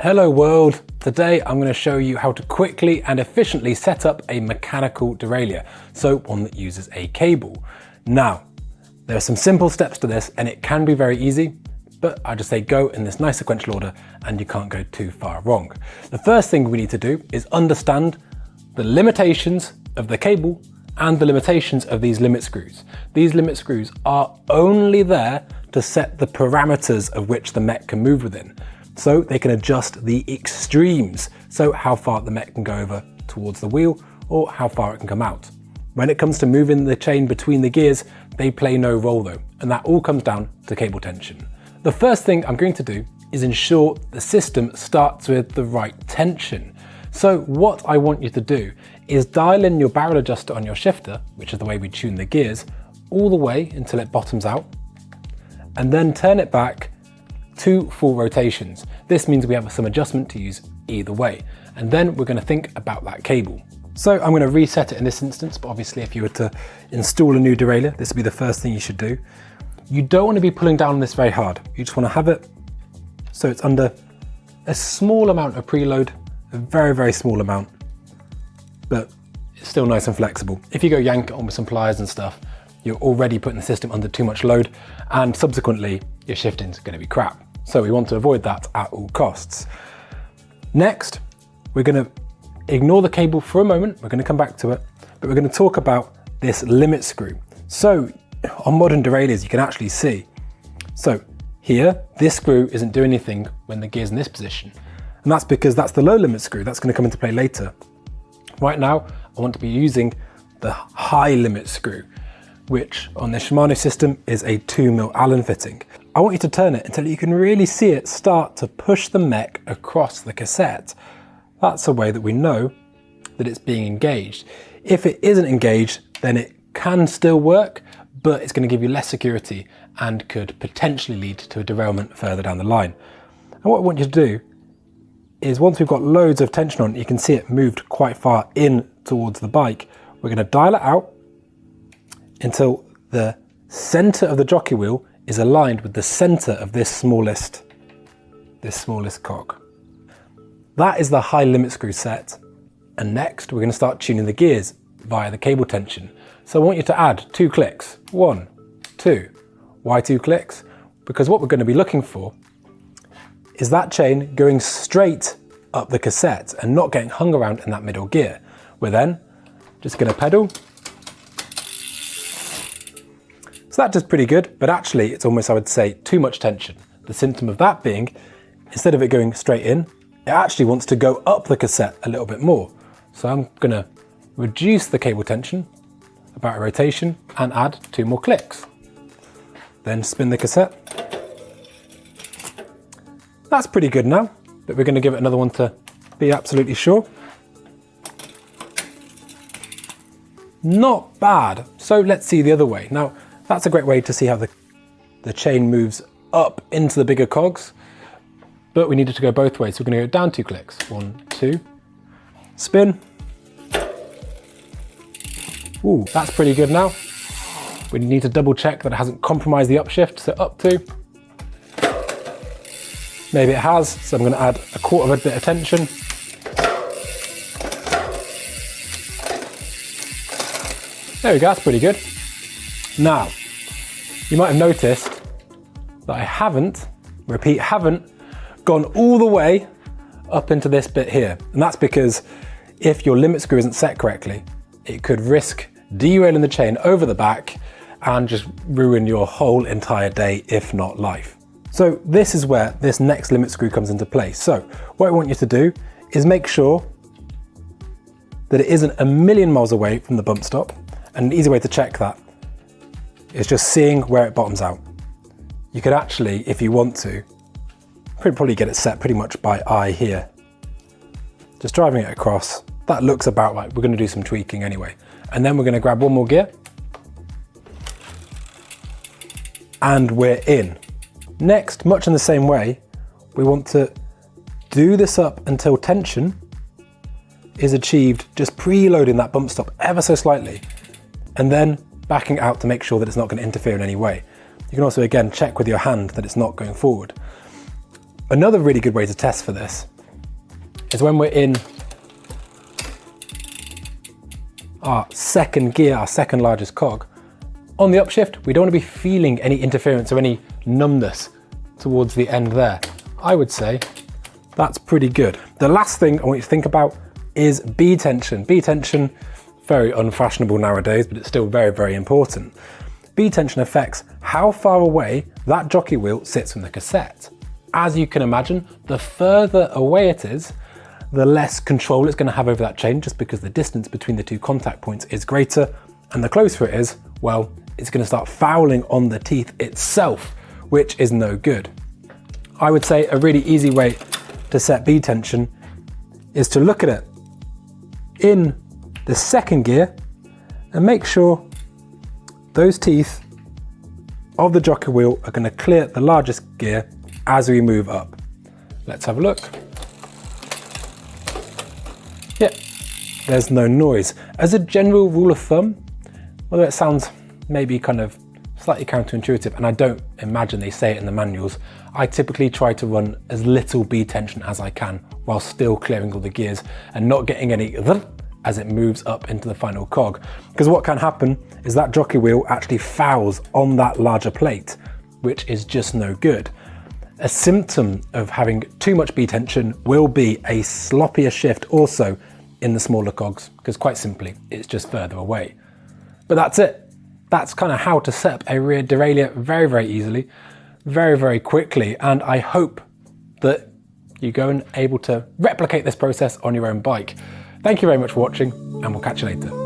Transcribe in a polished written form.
Hello world! Today I'm going to show you how to quickly and efficiently set up a mechanical derailleur, so one that uses a cable. Now, there are some simple steps to this and it can be very easy, but I just say go in this nice sequential order and you can't go too far wrong. The first thing we need to do is understand the limitations of the cable and the limitations of these limit screws. These limit screws are only there to set the parameters of which the mech can move within. So they can adjust the extremes, so how far the mech can go over towards the wheel or how far it can come out. When it comes to moving the chain between the gears, they play no role though, and that all comes down to cable tension. The first thing I'm going to do is ensure the system starts with the right tension. So what I want you to do is dial in your barrel adjuster on your shifter, which is the way we tune the gears, all the way until it bottoms out, and then turn it back 2 full rotations. This means we have some adjustment to use either way. And then we're going to think about that cable. So I'm going to reset it in this instance, but obviously if you were to install a new derailleur, this would be the first thing you should do. You don't want to be pulling down on this very hard. You just want to have it so it's under a small amount of preload, a very, very small amount, but it's still nice and flexible. If you go yank it on with some pliers and stuff, you're already putting the system under too much load and subsequently your shifting's going to be crap. So we want to avoid that at all costs. Next, we're going to ignore the cable for a moment. We're going to come back to it, but we're going to talk about this limit screw. So on modern derailleurs, you can actually see. So here, this screw isn't doing anything when the gear's in this position. And that's because that's the low limit screw. That's going to come into play later. Right now, I want to be using the high limit screw, which on the Shimano system is a 2mm Allen fitting. I want you to turn it until you can really see it start to push the mech across the cassette. That's a way that we know that it's being engaged. If it isn't engaged, then it can still work, but it's going to give you less security and could potentially lead to a derailment further down the line. And what I want you to do is, once we've got loads of tension on it, you can see it moved quite far in towards the bike. We're going to dial it out until the center of the jockey wheel is aligned with the center of this smallest cog. That is the high limit screw set. And next we're going to start tuning the gears via the cable tension. So I want you to add 2 clicks. 1, 2. Why 2 clicks? Because what we're going to be looking for is that chain going straight up the cassette and not getting hung around in that middle gear. We're then just going to pedal. So that does pretty good, but actually it's almost, I would say, too much tension. The symptom of that being, instead of it going straight in, it actually wants to go up the cassette a little bit more. So I'm going to reduce the cable tension about a rotation and add 2 more clicks. Then spin the cassette. That's pretty good now, but we're going to give it another one to be absolutely sure. Not bad. So let's see the other way. Now, that's a great way to see how the chain moves up into the bigger cogs, but we needed to go both ways. So we're going to go down 2 clicks. 1, 2, spin. Ooh, that's pretty good now. We need to double check that it hasn't compromised the upshift. So up 2. Maybe it has, so I'm going to add 1/4 of a bit of tension. There we go, that's pretty good. Now, you might have noticed that I haven't gone all the way up into this bit here. And that's because if your limit screw isn't set correctly, it could risk derailing the chain over the back and just ruin your whole entire day, if not life. So this is where this next limit screw comes into play. So what I want you to do is make sure that it isn't a million miles away from the bump stop. And an easy way to check that is just seeing where it bottoms out. You could actually, if you want to, probably get it set pretty much by eye here. Just driving it across, that looks about right. We're going to do some tweaking anyway. And then we're going to grab 1 more gear. And we're in. Next, much in the same way, we want to do this up until tension is achieved, just preloading that bump stop ever so slightly, and then backing out to make sure that it's not going to interfere in any way. You can also, again, check with your hand that it's not going forward. Another really good way to test for this is when we're in our second gear, our second largest cog, on the upshift, we don't want to be feeling any interference or any numbness towards the end there. I would say that's pretty good. The last thing I want you to think about is B tension. B tension, very unfashionable nowadays, but it's still very, very important. B tension affects how far away that jockey wheel sits from the cassette. As you can imagine, the further away it is, the less control it's going to have over that chain, just because the distance between the two contact points is greater, and the closer it is, well, it's going to start fouling on the teeth itself, which is no good. I would say a really easy way to set B tension is to look at it in the second gear and make sure those teeth of the jockey wheel are going to clear the largest gear as we move up. Let's have a look. Yeah, there's no noise. As a general rule of thumb, although it sounds maybe kind of slightly counterintuitive, and I don't imagine they say it in the manuals, I typically try to run as little B tension as I can while still clearing all the gears and not getting any as it moves up into the final cog. Because what can happen is that jockey wheel actually fouls on that larger plate, which is just no good. A symptom of having too much B tension will be a sloppier shift also in the smaller cogs, because quite simply, it's just further away. But that's it. That's kind of how to set up a rear derailleur very, very easily, very, very quickly. And I hope that you go and able to replicate this process on your own bike. Thank you very much for watching, and we'll catch you later.